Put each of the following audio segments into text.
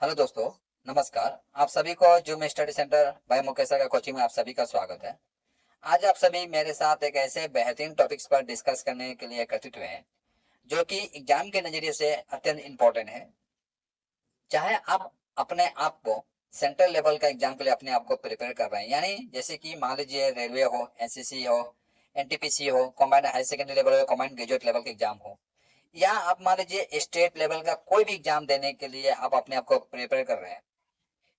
Hello दोस्तों, नमस्कार। आप सभी को Zoom study centre by Mukesh का कोचिंग में आप सभी का स्वागत है। आज आप सभी मेरे साथ एक ऐसे बेहतरीन टॉपिक्स पर डिस्कस करने के लिए एकत्रित हुए हैं जो कि एग्जाम के नजरिए से अत्यंत इंपॉर्टेंट है। चाहे आप अपने आप को सेंट्रल लेवल का एग्जाम के लिए अपने आप को प्रिपेयर कर रहे हैं, यानी जैसे कि मान लीजिए रेलवे हो, एनसीसी हो, एनटीपीसी हो, कॉम्बाइंड हायर सेकेंडरी लेवल हो, कॉम्बाइंड ग्रेजुएट लेवल के एग्जाम हो, या आप मान लीजिए स्टेट लेवल का कोई भी एग्जाम देने के लिए आप अपने आप को प्रिपेयर कर रहे हैं,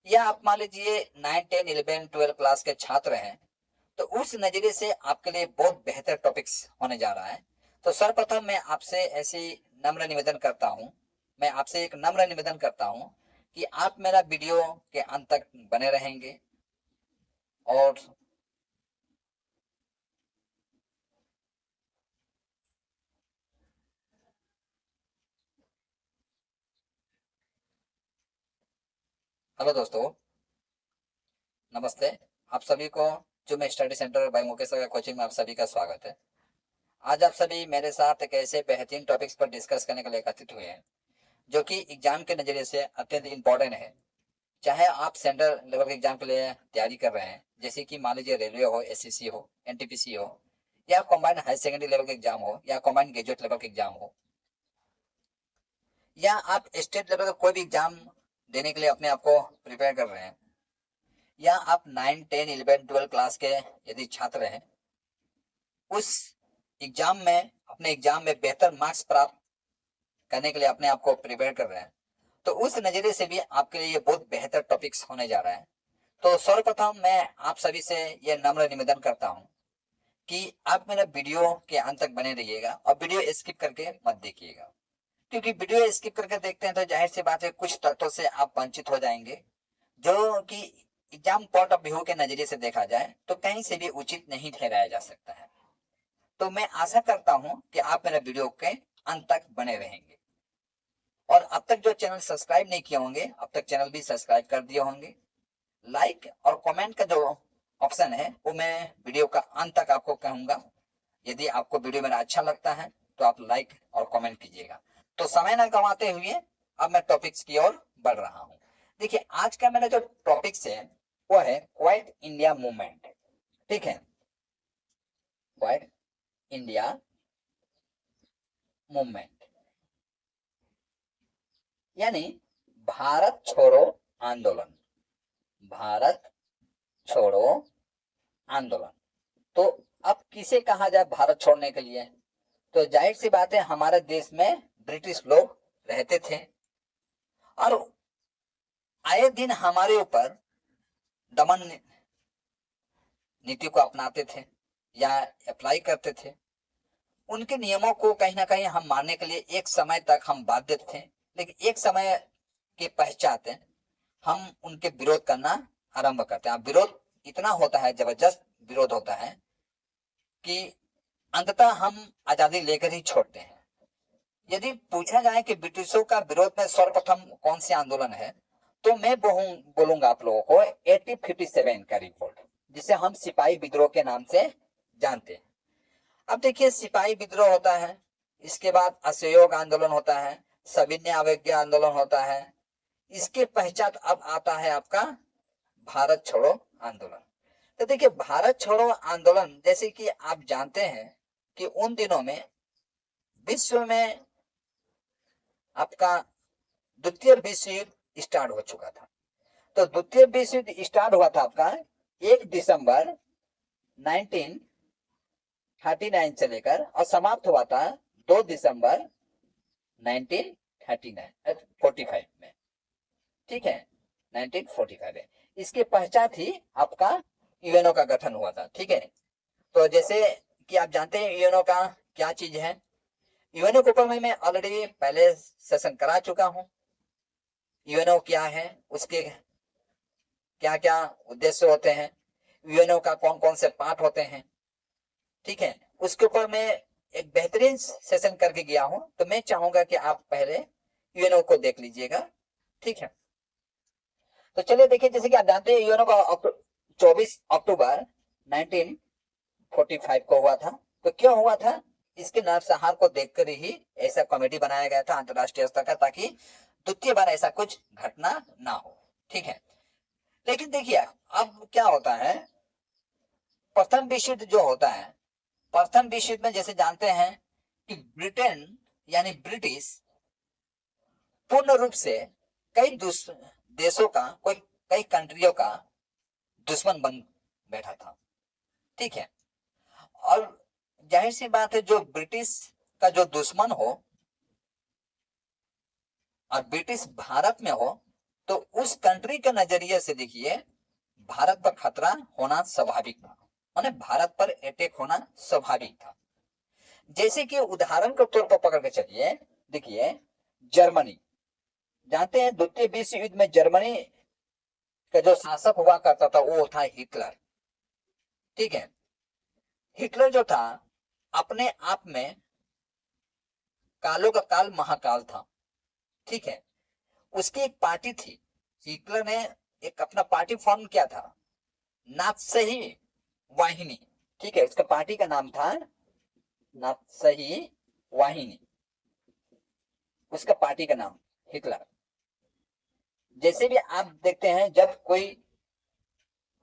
या आप मान लीजिए 9, 10, 11, 12 क्लास के छात्र हैं, तो उस नजरिए से आपके लिए बहुत बेहतर टॉपिक्स होने जा रहा है। तो सर्वप्रथम मैं आपसे ऐसी नम्र निवेदन करता हूं, मैं आपसे एक नम्र निवेदन करता हूं कि आप मेरा वीडियो के अंत तक बने रहेंगे। और हेलो दोस्तों, नमस्ते। आप सभी को जो मैं स्टडी सेंटर बाय मुकेश का कोचिंग में आप सभी का स्वागत है। आज आप सभी मेरे साथ एक ऐसे बेहतरीन टॉपिक्स पर डिस्कस करने के लिए एकत्रित हुए हैं जो कि एग्जाम के नजरिए से अत्यंत इंपॉर्टेंट है। चाहे आप सेंट्रल लेवल के एग्जाम के लिए तैयारी कर रहे हैं, जैसे कि मान लीजिए रेलवे हो, एसएससी हो, एनटीपीसी हो, या कॉम्बाइंड हायर सेकेंडरी लेवल के एग्जाम हो, या कॉम्बाइंड ग्रेजुएट लेवल के एग्जाम हो, या आप स्टेट लेवल का कोई भी एग्जाम देने के लिए अपने आप को प्रिपेयर कर रहे हैं, या आप 9, 10, 11, 12 क्लास के यदि छात्र हैं, उस एग्जाम में अपने एग्जाम में बेहतर मार्क्स प्राप्त करने के लिए अपने आप को प्रिपेयर कर रहे हैं, तो उस नजरिए से भी आपके लिए ये बहुत बेहतर टॉपिक्स होने जा रहा है। तो सर्वप्रथम मैं आप सभी से यह नम्र निवेदन करता हूं कि आप मेरा वीडियो के अंत तक बने रहिएगा और वीडियो स्किप करके मत देखिएगा, क्योंकि वीडियो स्किप करके देखते हैं तो जाहिर सी बात है कुछ तथ्यों से आप वंचित हो जाएंगे, जो कि एग्जाम पॉइंट ऑफ व्यू के नजरिए से देखा जाए तो कहीं से भी उचित नहीं ठहराया जा सकता है। तो मैं आशा करता हूं कि आप मेरे वीडियो के अंत तक बने रहेंगे, और अब तक जो चैनल सब्सक्राइब नहीं किए होंगे अब तक चैनल भी सब्सक्राइब कर दिए होंगे। लाइक और कमेंट का जो ऑप्शन है वो मैं वीडियो का अंत तक आपको कहूंगा। यदि आपको वीडियो मेरा अच्छा लगता है तो आप लाइक और कमेंट कीजिएगा। तो समय न गंवाते हुए अब मैं टॉपिक्स की ओर बढ़ रहा हूं। देखिए, आज का मेरा जो टॉपिक्स है वो है क्वाइट इंडिया मूवमेंट। ठीक है, क्वाइट इंडिया मूवमेंट यानी भारत छोड़ो आंदोलन। भारत छोड़ो आंदोलन। तो अब किसे कहा जाए भारत छोड़ने के लिए? तो जाहिर सी बात है, हमारे देश में ब्रिटिश लोग रहते थे और आए दिन हमारे ऊपर दमन नीति को अपनाते थे या अप्लाई करते थे। उनके नियमों को कहीं ना कहीं हम मानने के लिए एक समय तक हम बाध्य थे, लेकिन एक समय के पश्चात हम उनके विरोध करना आरंभ करते हैं। विरोध इतना होता है, जबरदस्त विरोध होता है कि अंततः हम आजादी लेकर ही छोड़ते हैं। यदि पूछा जाए कि ब्रिटिशों का विरोध में सर्वप्रथम कौन सी आंदोलन है, तो मैं बोलूंगा आप लोगों को 1857 का रिवोल्ट, जिसे हम सिपाही विद्रोह के नाम से जानते हैं। अब देखिए, सिपाही विद्रोह होता है, इसके बाद असहयोग आंदोलन होता है, सविनय अवज्ञा आंदोलन होता है, इसके पश्चात अब आता है आपका भारत छोड़ो आंदोलन। तो देखिए, भारत छोड़ो आंदोलन जैसे कि आप जानते हैं कि उन दिनों में विश्व में आपका द्वितीय विश्व युद्ध स्टार्ट हो चुका था। तो द्वितीय विश्व युद्ध स्टार्ट हुआ था आपका 1 दिसंबर 1939 से लेकर, और समाप्त हुआ था 2 दिसंबर 1945 में। ठीक है, 1945 में। इसके पश्चात ही आपका यूएनओ का गठन हुआ था। ठीक है, तो जैसे कि आप जानते हैं यूएनओ का क्या चीज है। यूएनओ के ऊपर में मैं ऑलरेडी पहले सेशन करा चुका हूं। यूएनओ क्या है, उसके क्या क्या उद्देश्य होते हैं, यूएनओ का कौन कौन से पार्ट होते हैं, ठीक है, उसके ऊपर मैं एक बेहतरीन सेशन करके गया हूं। तो मैं चाहूंगा कि आप पहले यूएनओ को देख लीजिएगा। ठीक है, तो चलिए देखिए, जैसे कि आप जानते हैं यूएनओ का 24 अक्टूबर 1945 को हुआ था। तो क्यों हुआ था? इसके नरसंहार को देखकर ही ऐसा कमेटी बनाया गया था अंतरराष्ट्रीय स्तर का, ताकि द्वितीय बार ऐसा कुछ घटना ना हो। ठीक है, लेकिन देखिए अब क्या होता है, प्रथम विश्व युद्ध जो होता है, प्रथम विश्व युद्ध में जैसे जानते हैं कि ब्रिटेन यानी ब्रिटिश पूर्ण रूप से कई देशों का, कई कंट्रियों का दुश्मन बन बैठा था। ठीक है, और जाहिर सी बात है, जो ब्रिटिश का जो दुश्मन हो और ब्रिटिश भारत में हो, तो उस कंट्री के नजरिए से देखिए भारत पर खतरा होना स्वाभाविक था, माने भारत पर अटैक होना स्वाभाविक था। जैसे कि उदाहरण के तौर पर पकड़ के चलिए, देखिए जर्मनी, जानते हैं द्वितीय विश्व युद्ध में जर्मनी का जो शासक हुआ करता था वो था हिटलर। ठीक है, हिटलर जो था अपने आप में कालों का काल महाकाल था। ठीक है, उसकी एक पार्टी थी, हिटलर ने एक अपना पार्टी फॉर्म किया था, नात्सी वाहिनी। ठीक है, उसका पार्टी का नाम था नात्सी वाहिनी, उसका पार्टी का नाम हिटलर। जैसे भी आप देखते हैं, जब कोई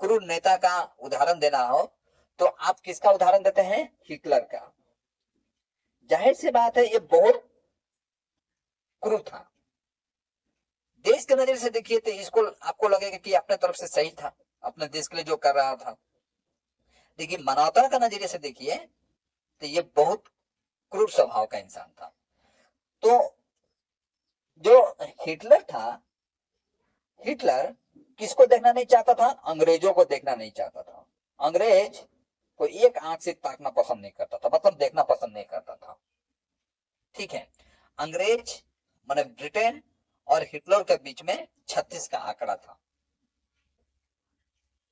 क्रूर नेता का उदाहरण देना हो तो आप किसका उदाहरण देते हैं? हिटलर का। जाहिर सी बात है ये बहुत क्रूर था। देश के नजर से देखिए तो इसको आपको लगेगा कि अपने तरफ से सही था, अपने देश के लिए जो कर रहा था। देखिए मानवता का नजरिए से देखिए तो ये बहुत क्रूर स्वभाव का इंसान था। तो जो हिटलर था, हिटलर किसको देखना नहीं चाहता था? अंग्रेजों को देखना नहीं चाहता था। अंग्रेज को एक आंख से ताकना पसंद नहीं करता था, मतलब देखना पसंद नहीं करता था। ठीक है, अंग्रेज माने ब्रिटेन और हिटलर के बीच में 36 का आंकड़ा था।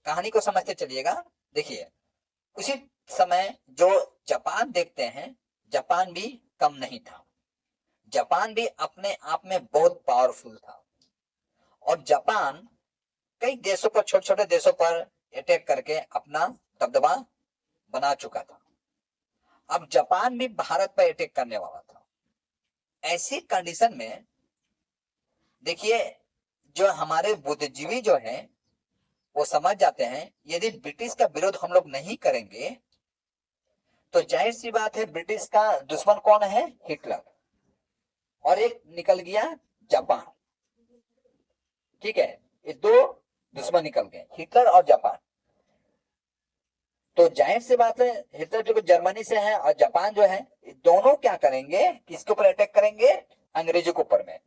कहानी को समझते चलिएगा। देखिए उसी समय जो जापान देखते हैं, जापान भी कम नहीं था। जापान भी अपने आप में बहुत पावरफुल था और जापान कई देशों पर, छोटे छोटे देशों पर अटैक करके अपना दबदबा बना चुका था। अब जापान भी भारत पर अटैक करने वाला था। ऐसी कंडीशन में देखिए जो हमारे बुद्धिजीवी जो हैं वो समझ जाते हैं यदि ब्रिटिश का विरोध हम लोग नहीं करेंगे तो जाहिर सी बात है ब्रिटिश का दुश्मन कौन है? हिटलर। और एक निकल गया जापान। ठीक है, ये दो दुश्मन निकल गए, हिटलर और जापान। तो जाहिर सी बात है हिटलर जो जर्मनी से है और जापान जो है, दोनों क्या करेंगे? किसके ऊपर अटैक करेंगे? अंग्रेजों के ऊपर में।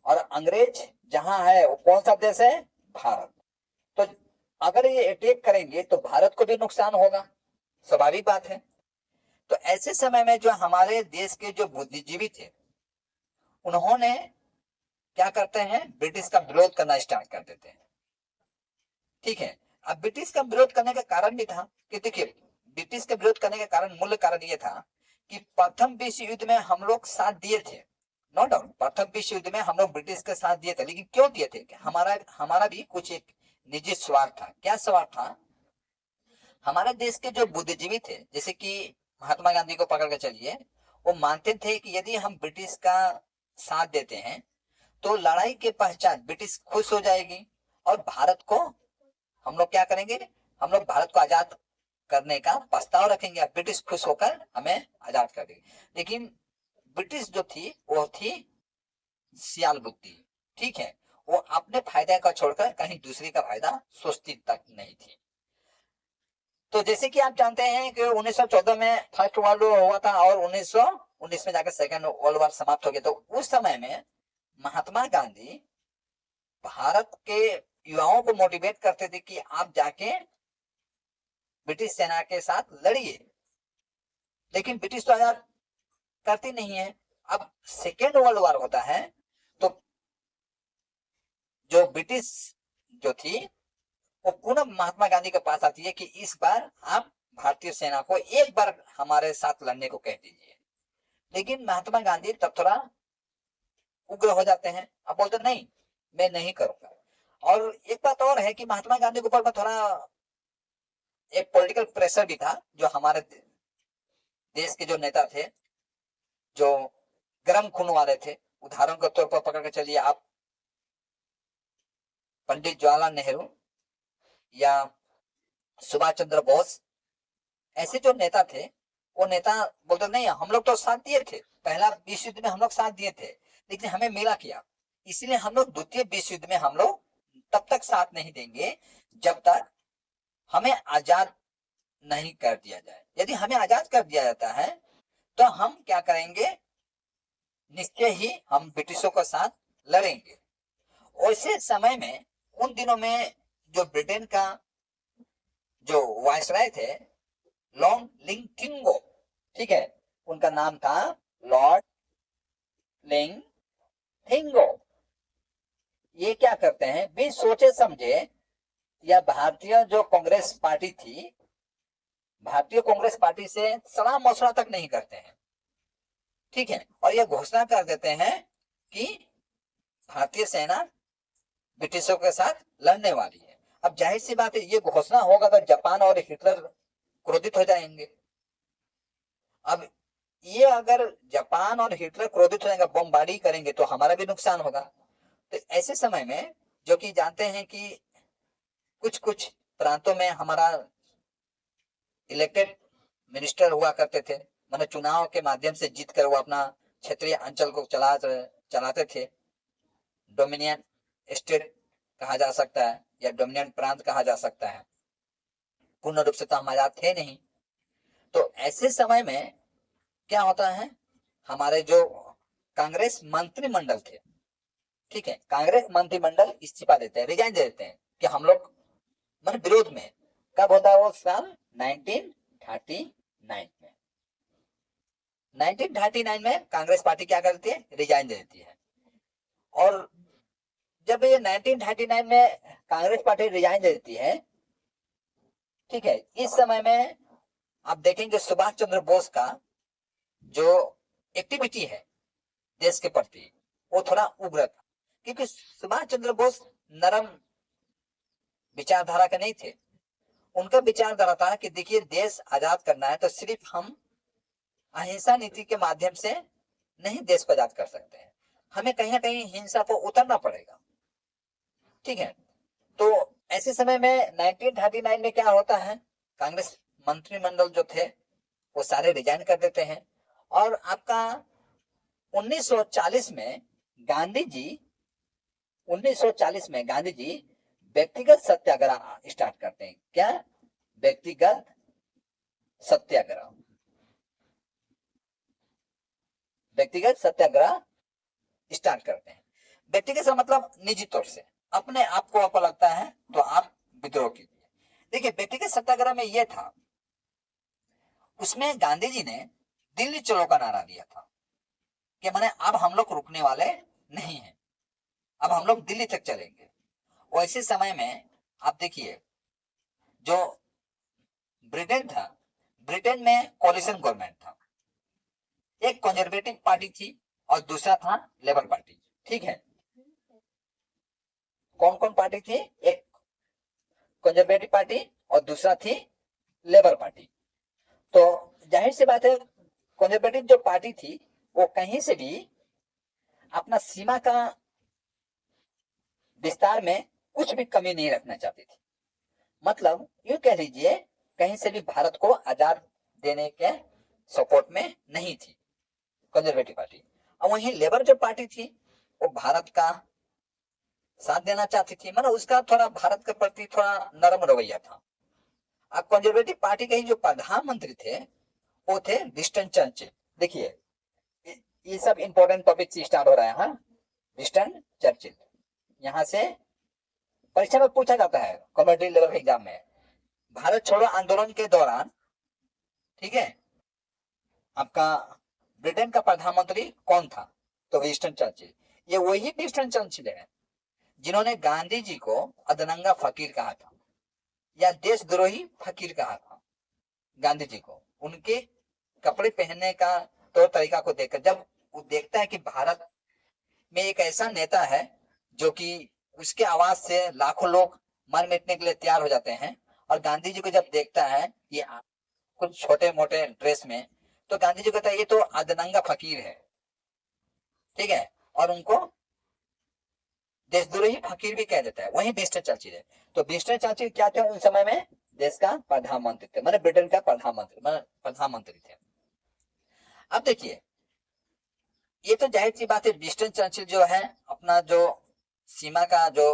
और अंग्रेज जहां है वो कौन सा देश है? भारत। तो अगर ये अटैक करेंगे तो भारत को भी नुकसान होगा, स्वाभाविक बात है। तो ऐसे समय में जो हमारे देश के जो बुद्धिजीवी थे उन्होंने क्या करते हैं? ब्रिटिश का विरोध करना स्टार्ट कर देते हैं। ठीक है, अब ब्रिटिश का विरोध करने का कारण भी था कि देखिए ब्रिटिश का विरोध करने का कारण, मूल कारण यह था कि प्रथम विश्व युद्ध में हम लोग साथ दिए थे, नो डाउट प्रथम विश्व युद्ध में हम लोग ब्रिटिश के साथ दिए थे, लेकिन क्यों दिए थे? हमारा भी कुछ एक निजी स्वार्थ था। क्या स्वार्थ था? हमारे देश के जो बुद्धिजीवी थे, जैसे कि महात्मा गांधी को पकड़ के चलिए, वो मानते थे कि यदि हम ब्रिटिश का साथ देते हैं तो लड़ाई के पश्चात ब्रिटिश खुश हो जाएगी और भारत को हम लोग क्या करेंगे? हम लोग भारत को आजाद करने का प्रस्ताव रखेंगे, ब्रिटिश खुश होकर हमें आजाद कर देगी। लेकिन ब्रिटिश जो थी वो थी सियाल बुद्धि। ठीक है, वो अपने फायदे का छोड़कर कहीं दूसरी का फायदा सोचती तक नहीं थी। तो जैसे कि आप जानते हैं कि 1914 में फर्स्ट वर्ल्ड वॉर हुआ था और 1919 में जाकर सेकेंड वर्ल्ड वॉर समाप्त हो गया। तो उस समय में महात्मा गांधी भारत के युवाओं को मोटिवेट करते थे कि आप जाके ब्रिटिश सेना के साथ लड़िए, लेकिन ब्रिटिश तो आजाद करती नहीं है। अब सेकेंड वर्ल्ड वॉर होता है तो जो ब्रिटिश जो थी वो पुनः महात्मा गांधी के पास आती है कि इस बार आप भारतीय सेना को एक बार हमारे साथ लड़ने को कह दीजिए। लेकिन महात्मा गांधी तब थोड़ा उग्र हो जाते हैं, अब बोलते नहीं मैं नहीं करूंगा। और एक बात और है कि महात्मा गांधी के ऊपर में थोड़ा एक पॉलिटिकल प्रेशर भी था जो हमारे देश के जो नेता थे जो गर्म खून वाले थे, उदाहरण के तौर पर पकड़ के चलिए आप पंडित जवाहरलाल नेहरू या सुभाष चंद्र बोस, ऐसे जो नेता थे वो नेता बोलते नहीं हम लोग तो साथ दिए थे, पहला विश्व युद्ध में हम लोग साथ दिए थे, लेकिन हमें मिला क्या, इसलिए हम लोग द्वितीय विश्व युद्ध में हम लोग तब तक साथ नहीं देंगे जब तक हमें आजाद नहीं कर दिया जाए। यदि हमें आजाद कर दिया जाता है तो हम क्या करेंगे, निश्चय ही हम ब्रिटिशों के साथ लड़ेंगे। वैसे समय में उन दिनों में जो ब्रिटेन का जो वायसराय थे लॉर्ड लिंगथिंगो, ठीक है, उनका नाम था लॉर्ड लिंगथिंगो। ये क्या करते हैं, भी सोचे समझे या भारतीय जो कांग्रेस पार्टी थी, भारतीय कांग्रेस पार्टी से सलाह मशवरा तक नहीं करते हैं, ठीक है, और यह घोषणा कर देते हैं कि भारतीय सेना ब्रिटिशों के साथ लड़ने वाली है। अब जाहिर सी बात है ये घोषणा होगा तो जापान और हिटलर क्रोधित हो जाएंगे। अब ये अगर जापान और हिटलर क्रोधित हो जाएंगे, बमबारी करेंगे तो हमारा भी नुकसान होगा। तो ऐसे समय में जो कि जानते हैं कि कुछ कुछ प्रांतों में हमारा इलेक्टेड मिनिस्टर हुआ करते थे, माने चुनाव के माध्यम से जीत कर वो अपना क्षेत्रीय अंचल को चलाते थे। डोमिनियन स्टेट कहा जा सकता है या डोमिनियन प्रांत कहा जा सकता है, पूर्ण रूप से तो हम आजाद थे नहीं। तो ऐसे समय में क्या होता है, हमारे जो कांग्रेस मंत्रिमंडल थे, ठीक है, कांग्रेस मंत्रिमंडल इस्तीफा देते हैं, रिजाइन दे देते हैं कि हम लोग मतलब विरोध में। कब होता है वो साल 1939 में। 1939 में कांग्रेस पार्टी क्या करती है, रिजाइन दे देती है। और जब ये 1939 में कांग्रेस पार्टी रिजाइन दे देती है, ठीक है, इस समय में आप देखेंगे सुभाष चंद्र बोस का जो एक्टिविटी है देश के प्रति वो थोड़ा उग्र था, क्योंकि सुभाष चंद्र बोस नरम विचारधारा के नहीं थे। उनका विचारधारा था कि देखिए देश आजाद करना है तो सिर्फ हम अहिंसा नीति के माध्यम से नहीं देश को आजाद कर सकते हैं, हमें कहीं ना कहीं हिंसा को उतरना पड़ेगा, ठीक है। तो ऐसे समय में 1939 में क्या होता है, कांग्रेस मंत्रिमंडल जो थे वो सारे रिजाइन कर देते हैं। और आपका 1940 में गांधी जी 1940 में गांधी जी व्यक्तिगत सत्याग्रह स्टार्ट करते हैं। क्या, व्यक्तिगत सत्याग्रह। व्यक्तिगत सत्याग्रह स्टार्ट करते हैं। व्यक्तिगत से मतलब निजी तौर से अपने आप को आपको लगता है तो आप विद्रोह कीजिए। देखिए व्यक्तिगत सत्याग्रह में यह था, उसमें गांधी जी ने दिल्ली चलो का नारा दिया था कि माने अब हम लोग रुकने वाले नहीं हैं, अब हम लोग दिल्ली तक चलेंगे। वैसे समय में आप देखिए जो ब्रिटेन था, ब्रिटेन में कोलिशन गवर्नमेंट था, एक कंजर्वेटिव पार्टी थी और दूसरा था लेबर पार्टी, ठीक है। कौन कौन पार्टी थी, एक कंजर्वेटिव पार्टी और दूसरा थी लेबर पार्टी। तो जाहिर सी बात है कंजर्वेटिव जो पार्टी थी वो कहीं से भी अपना सीमा का विस्तार में कुछ भी कमी नहीं रखना चाहती थी। मतलब यूं कह लीजिए कहीं से भी भारत को आजाद देने के सपोर्ट में नहीं थी कंजर्वेटिव पार्टी। और वहीं लेबर जो पार्टी थी वो भारत का साथ देना चाहती थी, मतलब उसका थोड़ा भारत के प्रति थोड़ा नरम रवैया था। अब कंजर्वेटिव पार्टी के जो प्रधानमंत्री थे वो थे विंस्टन चर्चिल। देखिए ये सब इंपॉर्टेंट टॉपिक से स्टार्ट हो रहा है। हाँ, विंस्टन चर्चिल, यहाँ से परीक्षा में पूछा जाता है कॉम्पिटिटिव लेवल एग्जाम में। भारत छोड़ो आंदोलन के दौरान, ठीक है, आपका ब्रिटेन का प्रधानमंत्री कौन था, तो विंस्टन चर्चिल। ये वही विंस्टन चर्चिल है जिन्होंने गांधी जी को अदनंगा फकीर कहा था या देशद्रोही फकीर कहा था। गांधी जी को उनके कपड़े पहनने का तौर तरीका को देखकर जब वो देखता है कि भारत में एक ऐसा नेता है जो कि उसके आवाज से लाखों लोग मर मिटने के लिए तैयार हो जाते हैं, और गांधी जी को जब देखता है ये कुछ छोटे मोटे ड्रेस में, तो गांधी जी कहता है ये तो अदनंगा फकीर है, ठीक है, और उनको देशद्रोही फकीर भी कह देता है। वही विंस्टन चर्चिल है। तो विंस्टन चर्चिल क्या थे उस समय में? देश का प्रधानमंत्री थे, मतलब ब्रिटेन का प्रधानमंत्री थे। अब देखिए, ये तो जाहिर सी बात है, विंस्टन चर्चिल जो है अपना जो सीमा का जो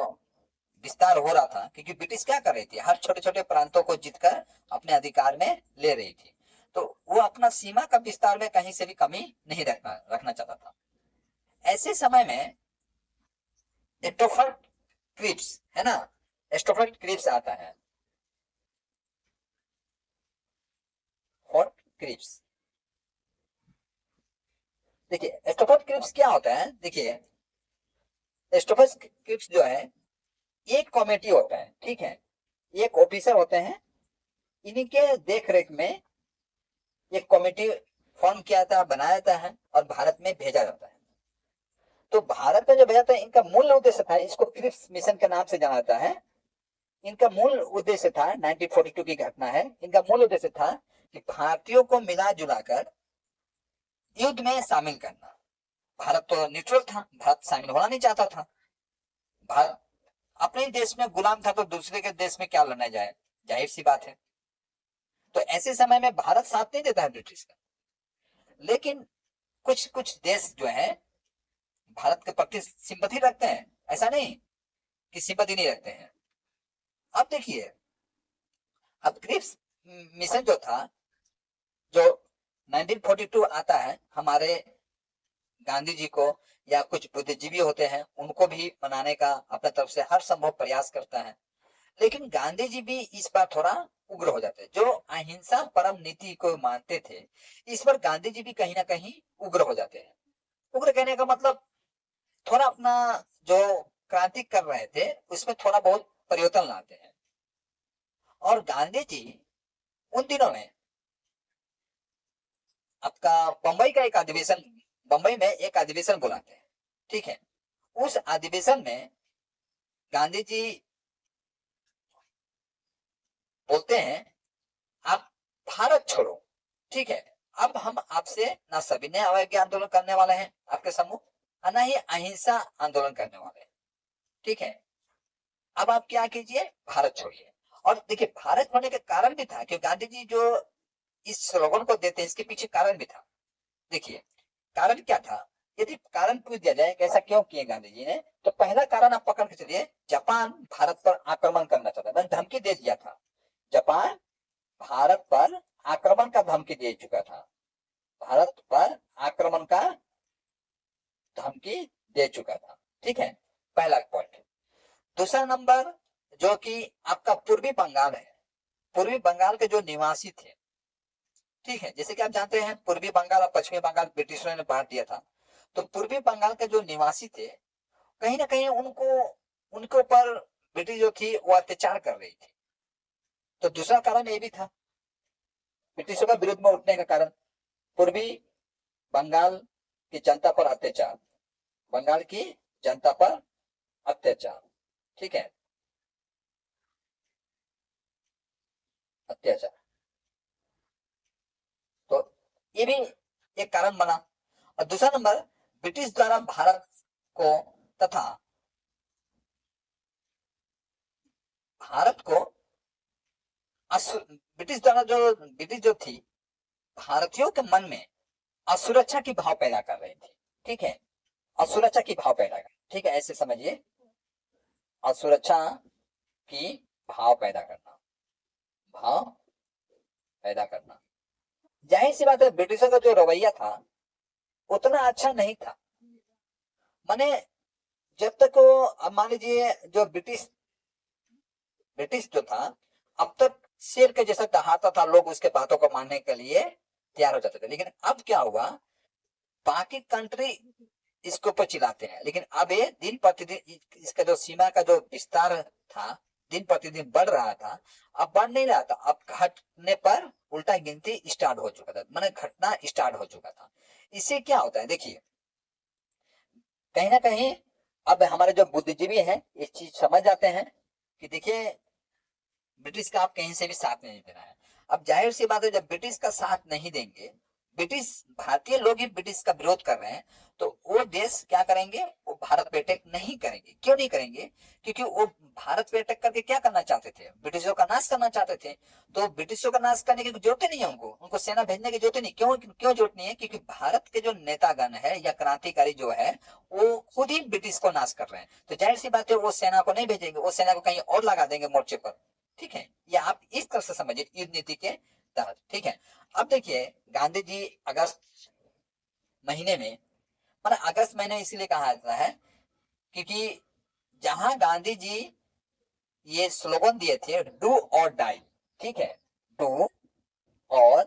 विस्तार हो रहा था, क्योंकि ब्रिटिश क्या कर रही थी, हर छोटे छोटे प्रांतों को जीतकर अपने अधिकार में ले रही थी। तो वो अपना सीमा का विस्तार में कहीं से भी कमी नहीं रखना चाहता था। ऐसे समय में एस्टोफर्ड क्रिप्स है ना, एस्टोफर्ड क्रिप्स आता है, फोर्ट क्रिप्स। देखिए एस्टोफर्ड क्रिप्स क्या होता है, देखिए एस्टोफर्ड क्रिप्स जो है एक कमेटी होता है, ठीक है, एक ऑफिसर होते हैं, इन्हीं के देख रेख में एक कमेटी फॉर्म किया जाता है, बनाया जाता है और भारत में भेजा जाता है। तो भारत में जो भेजा था, इनका मूल उद्देश्य था, इसको क्रिप्स मिशन के नाम से जाना जाता है। इनका मूल उद्देश्य था, 1942 की घटना है, इनका मूल उद्देश्य था कि भारतीयों को मिला जुलाकर युद्ध में शामिल करना। भारत तो न्यूट्रल था, भारत शामिल होना नहीं चाहता था। भारत अपने ही देश में गुलाम था, तो दूसरे के देश में क्या लड़ने जाए, जाहिर सी बात है। तो ऐसे समय में भारत साथ नहीं देता है ब्रिटिश का। लेकिन कुछ कुछ देश जो है भारत के प्रति सिंपैथी रखते हैं, ऐसा नहीं कि सिंपैथी नहीं रखते हैं। अब देखिए, अब क्रिप्स मिशन जो था, जो 1942 आता है, हमारे गांधी जी को या कुछ बुद्धिजीवी होते हैं उनको भी मनाने का अपने तरफ से हर संभव प्रयास करता है। लेकिन गांधी जी भी इस बार थोड़ा उग्र हो जाते हैं। जो अहिंसा परम नीति को मानते थे, इस पर गांधी जी भी कहीं ना कहीं उग्र हो जाते हैं। उग्र कहने का मतलब थोड़ा अपना जो क्रांति कर रहे थे उसमें थोड़ा बहुत परिवर्तन लाते हैं। और गांधी जी उन दिनों में आपका बंबई में एक अधिवेशन बुलाते हैं, ठीक है। उस अधिवेशन में गांधी जी बोलते हैं, आप भारत छोड़ो, ठीक है, अब हम आपसे ना सविनय अवज्ञा आंदोलन करने वाले हैं आपके समूह, और ना ही अहिंसा आंदोलन करने वाले हैं, ठीक है। अब आप क्या कीजिए, भारत छोड़िए। और देखिए भारत छोड़ने के कारण भी था, क्योंकि गांधी जी जो इस स्लोगन को देते हैं, इसके पीछे कारण भी था। देखिए कारण क्या था, यदि कारण पूछ दिया जाए कि ऐसा क्यों किए गांधी जी ने, तो पहला कारण आप पकड़ के चलिए, जापान भारत पर आक्रमण करना चाहता था, मैंने धमकी दे दिया था। जापान भारत पर आक्रमण का धमकी दे चुका था, भारत पर आक्रमण का धमकी दे चुका था, ठीक है, पहला पॉइंट। दूसरा नंबर, जो कि आपका पूर्वी बंगाल है, पूर्वी बंगाल के जो निवासी थे, ठीक है, जैसे कि आप जानते हैं पूर्वी बंगाल और पश्चिमी बंगाल ब्रिटिशरों ने बांट दिया था। तो पूर्वी बंगाल के जो निवासी थे, कहीं ना कहीं उनको उनके ऊपर ब्रिटिश जो थी वो अत्याचार कर रही थी। तो दूसरा कारण ये भी था ब्रिटिशों का विरुद्ध में उठने का कारण, पूर्वी बंगाल की जनता पर अत्याचार, बंगाल की जनता पर अत्याचार, ठीक है, अत्याचार। तो ये भी एक कारण बना। और दूसरा नंबर, ब्रिटिश द्वारा भारत को तथा भारत को ब्रिटिश जो थी, भारतीयों के मन में असुरक्षा की भाव पैदा कर रही थी, ठीक है, असुरक्षा की भाव पैदा कर, ठीक है, ऐसे समझिए, असुरक्षा की भाव पैदा करना, भाव पैदा करना। जाहिर सी बात है ब्रिटिशों का जो रवैया था उतना अच्छा नहीं था। माने जब तक वो, अब मान लीजिए जो ब्रिटिश जो था, अब तक शेर के जैसा दहाता था, लोग उसके बातों को मानने के लिए तैयार हो जाते थे। लेकिन अब क्या हुआ, बाकी कंट्री इसके ऊपर चिल्लाते हैं, लेकिन अब ये दिन प्रतिदिन इसका जो सीमा का जो विस्तार था दिन प्रतिदिन बढ़ रहा था। अब बढ़ नहीं रहा था, अब घटने पर उल्टा गिनती स्टार्ट हो चुका था, मैंने घटना स्टार्ट हो चुका था। इससे क्या होता है, देखिए कहीं ना कहीं अब हमारे जो बुद्धिजीवी हैं इस चीज समझ जाते हैं कि देखिए ब्रिटिश का आप कहीं से भी साथ नहीं देना है। अब जाहिर सी बात है, जब ब्रिटिश का साथ नहीं देंगे, ब्रिटिश, भारतीय लोग ही ब्रिटिश का विरोध कर रहे हैं, तो वो देश क्या करेंगे, वो भारत पे अटैक नहीं करेंगे। क्यों नहीं करेंगे? क्योंकि वो भारत पे अटैक करके क्या करना चाहते थे, ब्रिटिशों का नाश करना चाहते थे। तो ब्रिटिशों का नाश करने की जरूरत ही नहीं है उनको, उनको सेना भेजने की जरूरत ही नहीं। क्यों क्यों जरूरत नहीं है? क्योंकि भारत के जो नेतागण है या क्रांतिकारी जो है, वो खुद ही ब्रिटिश को नाश कर रहे हैं। तो जाहिर सी बात है वो सेना को नहीं भेजेंगे, वो सेना को कहीं और लगा देंगे मोर्चे पर। ठीक है, या आप इस तरह से समझिए युद्ध नीति के तहत। ठीक है, अब देखिए गांधी जी अगस्त महीने में, मतलब अगस्त महीने इसलिए कहा जाता है क्योंकि जहां गांधी जी ये स्लोगन दिए थे, डू और डाई। ठीक है, डू और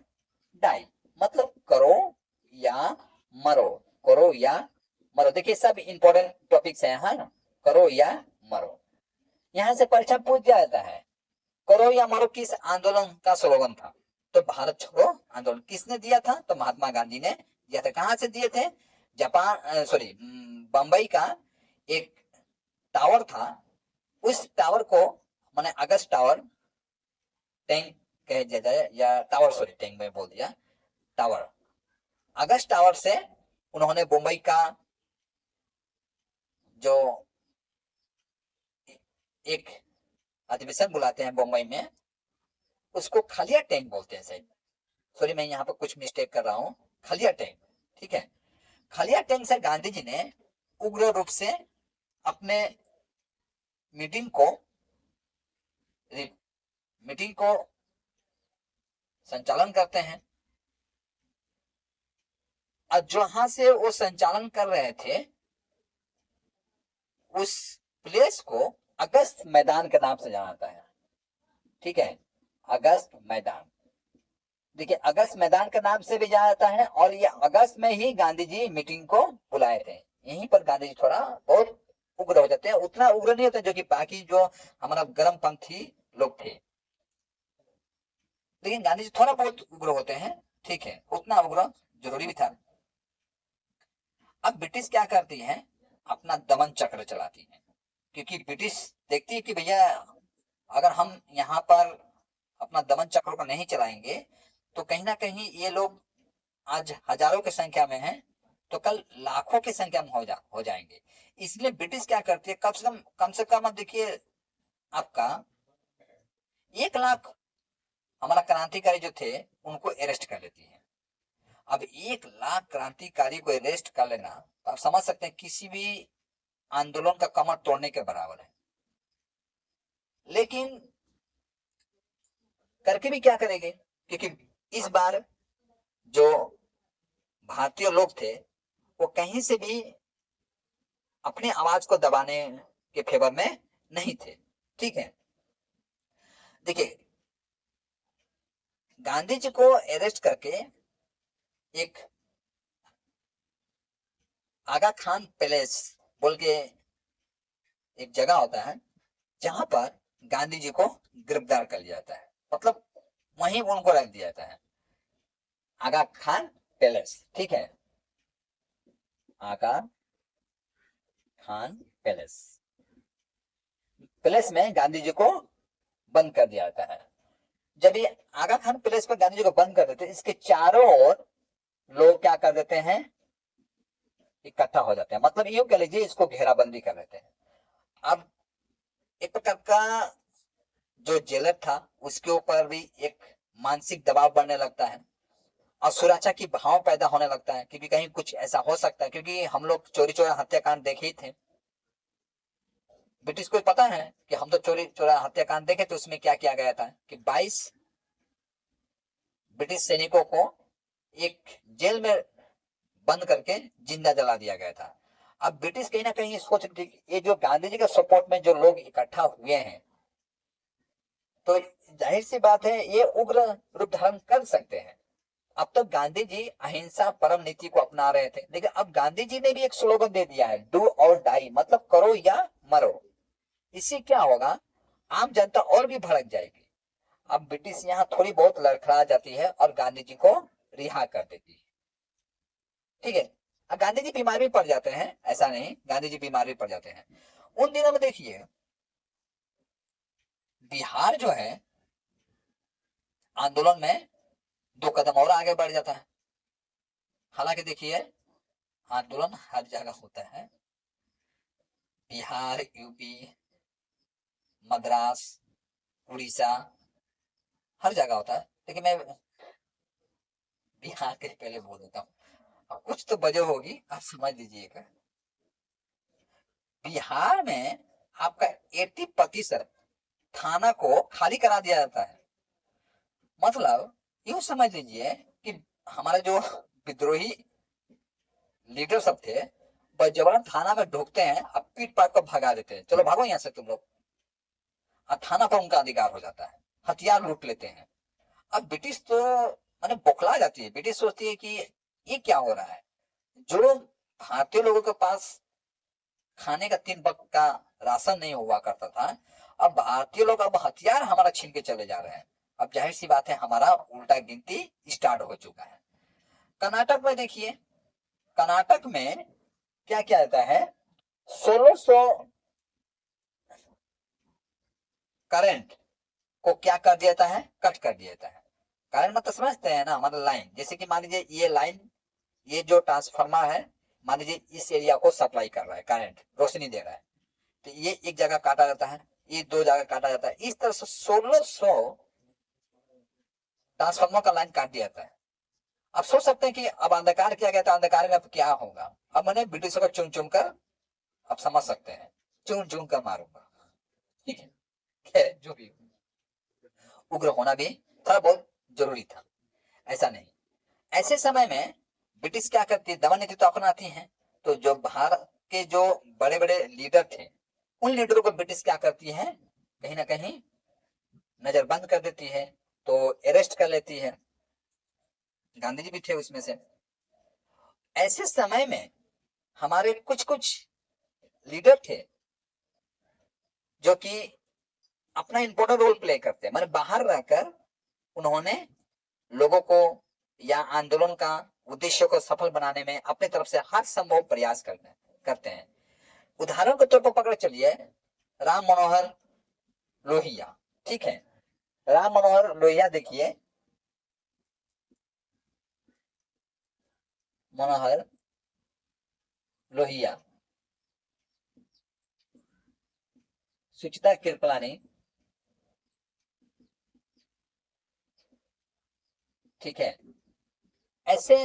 डाई मतलब करो या मरो, करो या मरो। देखिए सब इंपॉर्टेंट टॉपिक्स हैं, हाँ, करो या मरो। यहां से परीक्षा पूछ जाता है, करो या मरो किस आंदोलन का स्लोगन था? तो भारत छोड़ो आंदोलन किसने दिया था? तो महात्मा गांधी ने दिया था। कहां से दिए थे? जापान, सॉरी, बंबई का एक टावर था, उस टावर को, मैंने अगस्त टावर, टैंक कह दिया जाए, या टावर, सॉरी टैंक में बोल दिया, टावर, अगस्त टावर से उन्होंने मुंबई का जो एक अधिवेशन बुलाते हैं मुंबई में, उसको खलिया टैंक बोलते हैं शायद, सॉरी मैं यहाँ पर कुछ मिस्टेक कर रहा हूँ, खलिया टैंक। ठीक है, खलिया टैंक से गांधी जी ने उग्र रूप से अपने मीटिंग को मीटिंग को संचालन करते हैं। और जहां से वो संचालन कर रहे थे, उस प्लेस को अगस्त मैदान के नाम से जाना जाता है। ठीक है, अगस्त मैदान। देखिए अगस्त मैदान के नाम से भी जाना जाता है, और ये अगस्त में ही गांधी जी मीटिंग को बुलाए थे। यहीं पर गांधी जी थोड़ा बहुत उग्र हो जाते हैं, उतना उग्र नहीं होते जो कि बाकी जो हमारा गर्मपंथी लोग थे, लेकिन गांधी जी थोड़ा बहुत उग्र होते हैं। ठीक है, उतना उग्र जरूरी भी था। अब ब्रिटिश क्या करती है, अपना दमन चक्र चलाती है, क्योंकि ब्रिटिश देखती है कि भैया अगर हम यहाँ पर अपना दमन चक्र को नहीं चलाएंगे, तो कहीं ना कहीं ये लोग आज हजारों की संख्या में हैं, तो कल लाखों की संख्या में हो जाएंगे। इसलिए ब्रिटिश क्या करती है, कम से कम अब देखिए आपका 1 लाख हमारा क्रांतिकारी जो थे उनको अरेस्ट कर लेती है। अब 1 लाख क्रांतिकारी को अरेस्ट कर लेना, तो आप समझ सकते हैं किसी भी आंदोलन का कमर तोड़ने के बराबर है। लेकिन करके भी क्या करेंगे, क्योंकि इस बार जो भारतीय लोग थे वो कहीं से भी अपनी आवाज को दबाने के फेवर में नहीं थे। ठीक है, देखिए गांधी जी को अरेस्ट करके एक आगा खान पैलेस बोल के एक जगह होता है, जहां पर गांधी जी को गिरफ्तार कर लिया जाता है, मतलब वहीं उनको रख दिया जाता है, आगा खान पैलेस। ठीक है, आगा खान पैलेस, पैलेस में गांधी जी को बंद कर दिया जाता है। जब ये आगा खान पैलेस पर गांधी जी को बंद कर देते हैं, इसके चारों ओर लोग क्या कर देते हैं, इकट्ठा हो जाते हैं, मतलब यूं कह लीजिए इसको घेराबंदी कर लेते हैं। अब एक प्रकार का जो जेलर था उसके ऊपर भी एक मानसिक दबाव बढ़ने लगता है, और सुरक्षा की भाव पैदा होने लगता है, क्योंकि कहीं कुछ ऐसा हो सकता है, क्योंकि हम लोग चोरी चोरा हत्याकांड देखे ही थे। ब्रिटिश को पता है कि हम तो चोरी चोरा हत्याकांड देखे, तो उसमें क्या किया गया था कि 22 ब्रिटिश सैनिकों को एक जेल में बंद करके जिंदा जला दिया गया था। अब ब्रिटिश कहीं ना कहीं सोच रही थी ये जो गांधी जी के सपोर्ट में जो लोग इकट्ठा हुए हैं, तो जाहिर सी बात है ये उग्र रूप धारण कर सकते हैं। अब तक गांधी जी अहिंसा परम नीति को अपना रहे थे, लेकिन अब गांधी जी ने भी एक स्लोगन दे दिया है, डू और डाई, मतलब करो या मरो। इससे क्या होगा, आम जनता और भी भड़क जाएगी। अब ब्रिटिश यहाँ थोड़ी बहुत लड़खड़ा जाती है और गांधी जी को रिहा कर देती है। ठीक है, अब गांधी जी बीमार भी पड़ जाते हैं, ऐसा नहीं, गांधी जी बीमार भी पड़ जाते हैं। उन दिनों में देखिए बिहार जो है आंदोलन में 2 कदम और आगे बढ़ जाता है। हालांकि देखिए आंदोलन हर जगह होता है, बिहार, यूपी, मद्रास, उड़ीसा, हर जगह होता है। लेकिन मैं बिहार के पहले बोल देता हूँ, कुछ तो वजह होगी, आप समझ लीजिएगा। बिहार में आपका 80% थाना को खाली करा दिया जाता है। मतलब यूं समझ लीजिए कि हमारे जो विद्रोही लीडर सब थे, बस जबरन थाना में ढुकते हैं, अब पीट पाट को भगा देते हैं, चलो भागो यहाँ से तुम लोग। अब थाना पर उनका अधिकार हो जाता है, हथियार लूट लेते हैं। अब ब्रिटिश तो माने बौखला जाती है, ब्रिटिश सोचती है कि ये क्या हो रहा है। जो भारतीय लोगों के पास खाने का 3 वक्त का राशन नहीं हुआ करता था, अब भारतीय लोग अब हथियार हमारा छीन के चले जा रहे हैं। अब जाहिर सी बात है हमारा उल्टा गिनती स्टार्ट हो चुका है। कर्नाटक में देखिए, कर्नाटक में क्या क्या आता है, 1600 करंट को क्या कर दिया जाता है, कट कर दिया जाता है। करंट मतलब समझते हैं ना, मतलब लाइन। जैसे कि मान लीजिए ये लाइन, ये जो ट्रांसफार्मर है, मान लीजिए इस एरिया को सप्लाई कर रहा है, करंट रोशनी दे रहा है, तो ये एक जगह काटा जाता है, ये 2 जगह काटा जाता है, इस तरह से 1600 ट्रांसफार्मर का लाइन काट दिया जाता है। आप सोच सकते हैं कि अब अंधकार किया गया था, अंधकार में अब क्या होगा। अब मैंने ब्रिटिशों को चुन चुन कर, आप समझ सकते हैं, चुन चुन कर मारूंगा। ठीक है, जो भी उग्र होना भी थोड़ा बहुत जरूरी था, ऐसा नहीं। ऐसे समय में ब्रिटिश क्या करती है, दमन नीति तो अपनाती है। तो जो भारत के जो बड़े बड़े लीडर थे, उन लीडरों को ब्रिटिश क्या करती है, कहीं ना कहीं नजरबंद कर देती है, तो अरेस्ट कर लेती है। गांधी जी भी थे उसमें से। ऐसे समय में हमारे कुछ कुछ लीडर थे जो कि अपना इंपॉर्टेंट रोल प्ले करते हैं, मतलब बाहर रहकर उन्होंने लोगों को या आंदोलन का उद्देश्य को सफल बनाने में अपने तरफ से हर संभव प्रयास करते हैं। उदाहरण के तौर पर पकड़ चलिए राम मनोहर लोहिया। ठीक है, राम मनोहर लोहिया देखिए, मनोहर लोहिया, सुचिता कृपलानी, ठीक है, ऐसे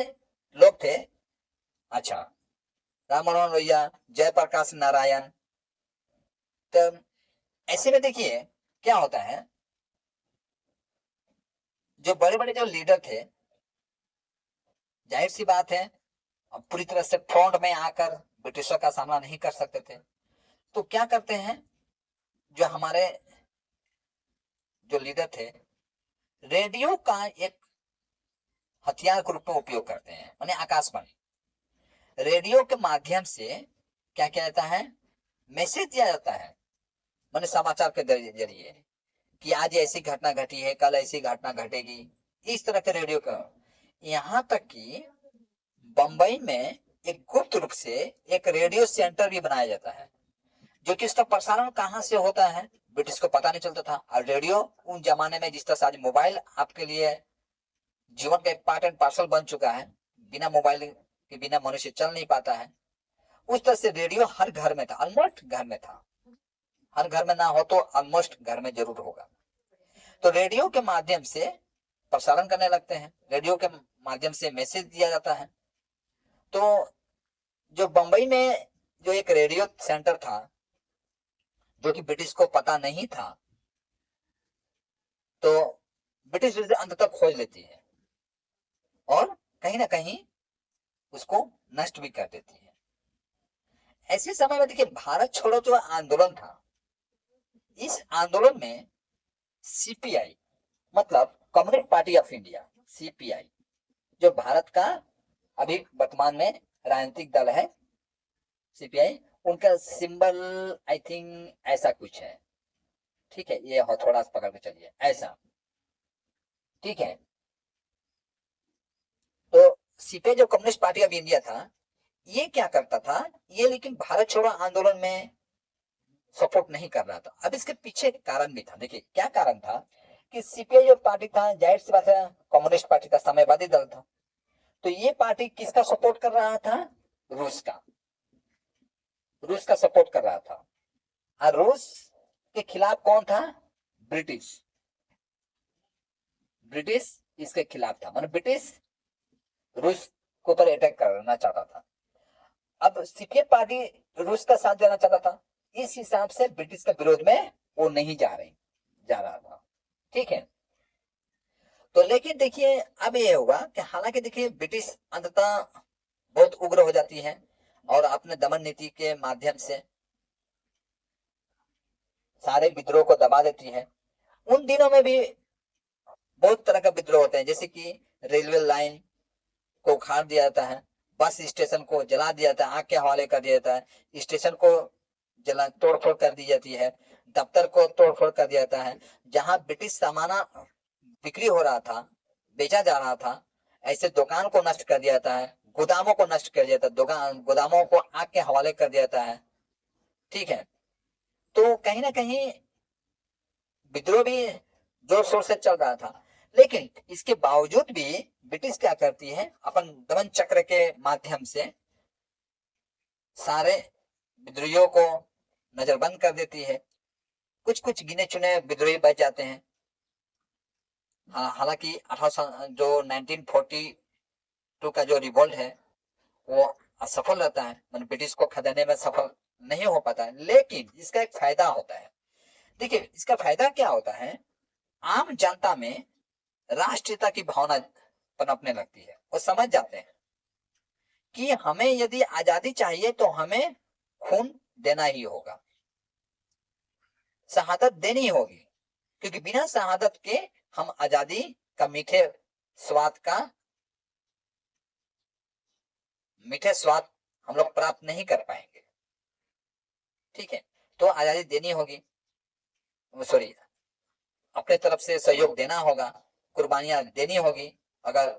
लोग थे। अच्छा, राम मनोहर लोहिया, जयप्रकाश नारायण। तो ऐसे में देखिए क्या होता है, जो बड़े बड़े जो लीडर थे, जाहिर सी बात है अब पूरी तरह से फ्रंट में आकर ब्रिटिशों का सामना नहीं कर सकते थे। तो क्या करते हैं, जो हमारे जो लीडर थे, रेडियो का एक हथियार के रूप में उपयोग करते हैं, माने आकाशवाणी। रेडियो के माध्यम से क्या किया जाता है, मैसेज दिया जाता है, माने समाचार के जरिए कि आज ऐसी घटना घटी है, कल ऐसी घटना घटेगी, इस तरह के रेडियो का। यहाँ तक कि बंबई में एक गुप्त रूप से एक रेडियो सेंटर भी बनाया जाता है, जो कि इसका प्रसारण कहाँ से होता है ब्रिटिश को पता नहीं चलता था। और रेडियो उन जमाने में जिस तरह से आज मोबाइल आपके लिए जीवन का एक पार्ट एंड पार्सल बन चुका है, बिना मोबाइल के बिना मनुष्य चल नहीं पाता है, उस तरह से रेडियो हर घर में था, ऑलमोस्ट घर में था। हर घर में ना हो तो ऑलमोस्ट घर में जरूर होगा। तो रेडियो के माध्यम से प्रसारण करने लगते हैं, रेडियो के माध्यम से मैसेज दिया जाता है। तो जो बंबई में जो एक रेडियो सेंटर था, जो कि ब्रिटिश को पता नहीं था, तो ब्रिटिश उसे अंत तक खोज लेती है और कहीं ना कहीं उसको नष्ट भी कर देती है। ऐसे समय में देखिए भारत छोड़ो जो आंदोलन था, इस आंदोलन में सीपीआई मतलब communist party of India, CPI, जो भारत का अभी वर्तमान में राजनीतिक दल है, सीपीआई, उनका सिंबल आई थिंक ऐसा कुछ है। ठीक है, ये थोड़ा सा पकड़ के चलिए ऐसा। ठीक है, तो सीपीआई जो कम्युनिस्ट पार्टी ऑफ इंडिया था, ये क्या करता था, ये लेकिन भारत छोड़ो आंदोलन में सपोर्ट नहीं कर रहा था। अब इसके पीछे एक कारण भी था। देखिए क्या कारण था कि सीपीआई जो पार्टी था, जाहिर सी बात है कम्युनिस्ट पार्टी का साम्यवादी दल था। तो ये पार्टी किसका सपोर्ट कर रहा था? रूस का, रूस का सपोर्ट कर रहा था। और रूस के खिलाफ कौन था? ब्रिटिश, ब्रिटिश इसके खिलाफ था, मतलब ब्रिटिश रूस के ऊपर अटैक करना चाहता था। अब सीपीएम पार्टी रूस का साथ देना चाहता था, इस हिसाब से ब्रिटिश के विरोध में वो नहीं जा रहा था। ठीक है, तो लेकिन देखिए अब ये होगा कि हालांकि देखिए ब्रिटिश अंततः बहुत उग्र हो जाती है और अपने दमन नीति के माध्यम से सारे विद्रोह को दबा देती है। उन दिनों में भी बहुत तरह का विद्रोह होते हैं, जैसे कि रेलवे लाइन को उखाड़ दिया जाता है, बस स्टेशन को जला दिया जाता है, आग के हवाले कर दिया जाता है, स्टेशन को जला तोड़फोड़ कर दी जाती है, दफ्तर को तोड़फोड़ कर दिया जाता है। जहां ब्रिटिश सामान बिक्री हो रहा था, बेचा जा रहा था, ऐसे दुकान को नष्ट कर दिया जाता है, गोदामों को नष्ट कर दिया जाता है, गोदामों को आग के हवाले कर दिया जाता है। ठीक है, तो कहीं ना कहीं विद्रोह भी जोर शोर से चल रहा था। लेकिन इसके बावजूद भी ब्रिटिश क्या करती है, अपन दमन चक्र के माध्यम से सारे विद्रोहियों को नजरबंद कर देती है। कुछ कुछ गिने चुने विद्रोही बच जाते हैं। हालांकि 18 जो 1942 का जो रिवोल्ट है वो असफल रहता है, मतलब ब्रिटिश को खदेड़ने में सफल नहीं हो पाता है। लेकिन इसका एक फायदा होता है। देखिए इसका फायदा क्या होता है, आम जनता में राष्ट्रीयता की भावना पनपने लगती है। वो समझ जाते हैं कि हमें यदि आजादी चाहिए तो हमें खून देना ही होगा, शहादत देनी होगी, क्योंकि बिना शहादत के हम आजादी का मीठे स्वाद हम लोग प्राप्त नहीं कर पाएंगे। ठीक है, तो आजादी देनी होगी, सॉरी अपने तरफ से सहयोग देना होगा, कुर्बानियां देनी होगी, अगर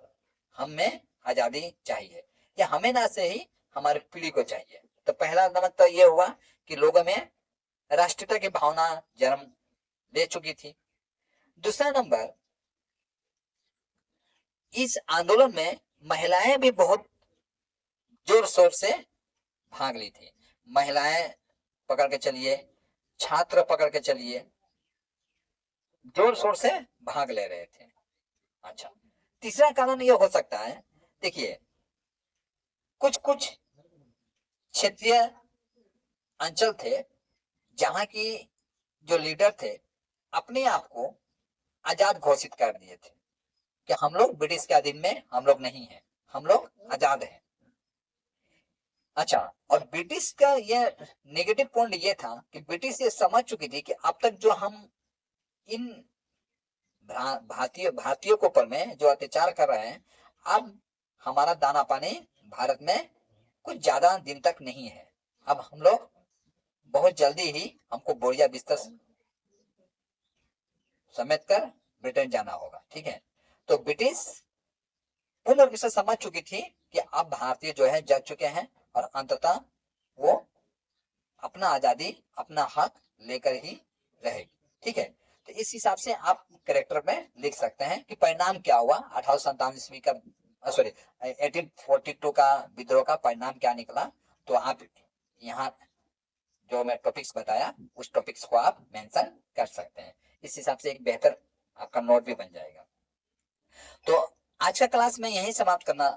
हमें आजादी चाहिए, या हमें ना से ही हमारी पीढ़ी को चाहिए। तो पहला नंबर तो ये हुआ कि लोगों में राष्ट्रीयता की भावना जन्म ले चुकी थी। दूसरा नंबर, इस आंदोलन में महिलाएं भी बहुत जोर शोर से भाग ली थी। महिलाएं पकड़ के चलिए, छात्र पकड़ के चलिए, जोर शोर से भाग ले रहे थे। अच्छा, तीसरा कारण यह हो सकता है, देखिए कुछ कुछ क्षेत्रीय अंचल थे जहां की जो लीडर थे अपने आप को आजाद घोषित कर दिए थे कि हम लोग ब्रिटिश के अधीन में हम लोग नहीं हैं, हम लोग आजाद हैं। अच्छा, और ब्रिटिश का ये नेगेटिव पॉइंट ये था कि ब्रिटिश ये समझ चुकी थी कि अब तक जो हम इन भारतीयों के ऊपर में जो अत्याचार कर रहे हैं, अब हमारा दाना पानी भारत में कुछ ज्यादा दिन तक नहीं है। अब हम लोग बहुत जल्दी ही हमको बोरिया बिस्तर समेट कर ब्रिटेन जाना होगा। ठीक है, तो ब्रिटिश पूर्ण रूप से समझ चुकी थी कि अब भारतीय जो है जग चुके हैं और अंततः वो अपना आजादी, अपना हक लेकर ही रहेगी। ठीक है, तो इस हिसाब से आप कैरेक्टर में लिख सकते हैं कि परिणाम क्या हुआ 1857 ईस्वी का, सॉरी 1842 का विद्रोह का परिणाम क्या निकला। तो आप यहाँ जो मैं टॉपिक्स बताया उस टॉपिक्स को आप मेंशन कर सकते हैं। इस हिसाब से एक बेहतर आपका नोट भी बन जाएगा। तो आज का क्लास मैं यहीं समाप्त करना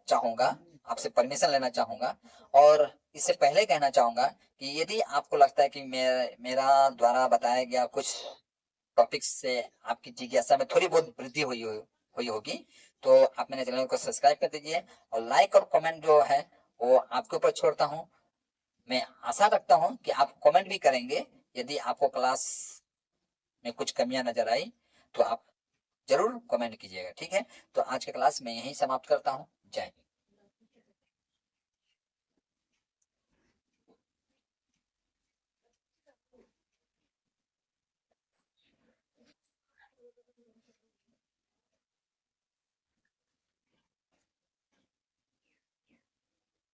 चाहूंगा, आपसे परमिशन लेना चाहूंगा। और इससे पहले कहना चाहूंगा कि यदि आपको लगता है कि मेरा द्वारा बताया गया कुछ टॉपिक्स से आपकी जिज्ञासा में थोड़ी बहुत वृद्धि हुई होगी, तो आप मेरे चैनल को सब्सक्राइब कर दीजिए और लाइक और कमेंट जो है वो आपके ऊपर छोड़ता हूँ। मैं आशा रखता हूँ कि आप कमेंट भी करेंगे। यदि आपको क्लास में कुछ कमियां नजर आई तो आप जरूर कमेंट कीजिएगा। ठीक है, तो आज का क्लास मैं यहीं समाप्त करता हूँ। जय हिंद।